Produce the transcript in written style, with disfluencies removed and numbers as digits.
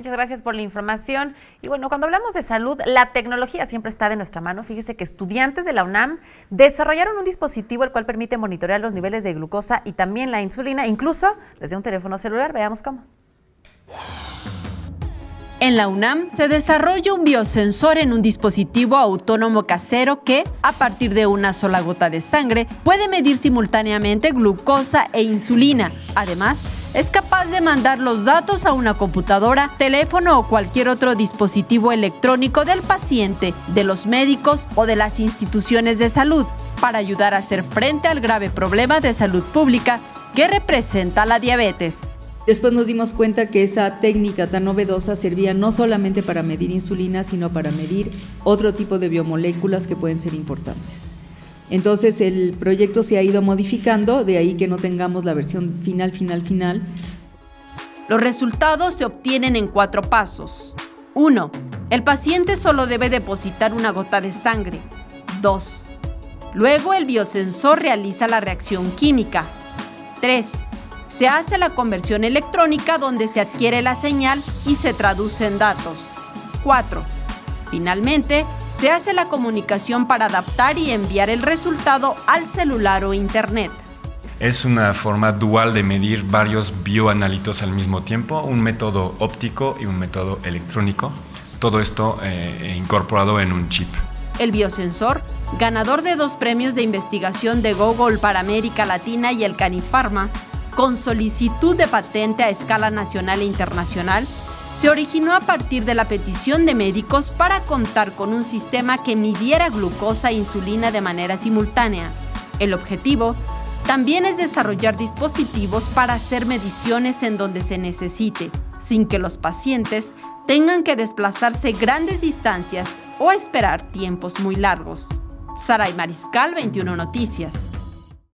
Muchas gracias por la información. Y bueno, cuando hablamos de salud, la tecnología siempre está de nuestra mano. Fíjese que estudiantes de la UNAM desarrollaron un dispositivo el cual permite monitorear los niveles de glucosa y también la insulina, incluso desde un teléfono celular. Veamos cómo. En la UNAM se desarrolla un biosensor en un dispositivo autónomo casero que, a partir de una sola gota de sangre, puede medir simultáneamente glucosa e insulina. Además, es capaz de mandar los datos a una computadora, teléfono o cualquier otro dispositivo electrónico del paciente, de los médicos o de las instituciones de salud, para ayudar a hacer frente al grave problema de salud pública que representa la diabetes. Después nos dimos cuenta que esa técnica tan novedosa servía no solamente para medir insulina, sino para medir otro tipo de biomoléculas que pueden ser importantes. Entonces el proyecto se ha ido modificando, de ahí que no tengamos la versión final. Los resultados se obtienen en 4 pasos. 1. El paciente solo debe depositar una gota de sangre. 2. Luego el biosensor realiza la reacción química. 3. Se hace la conversión electrónica donde se adquiere la señal y se traduce en datos. 4. Finalmente, se hace la comunicación para adaptar y enviar el resultado al celular o internet. Es una forma dual de medir varios bioanalitos al mismo tiempo, un método óptico y un método electrónico. Todo esto incorporado en un chip. El biosensor, ganador de 2 premios de investigación de Google para América Latina y el Canifarma, con solicitud de patente a escala nacional e internacional, se originó a partir de la petición de médicos para contar con un sistema que midiera glucosa e insulina de manera simultánea. El objetivo también es desarrollar dispositivos para hacer mediciones en donde se necesite, sin que los pacientes tengan que desplazarse grandes distancias o esperar tiempos muy largos. Saray Mariscal, 21 Noticias.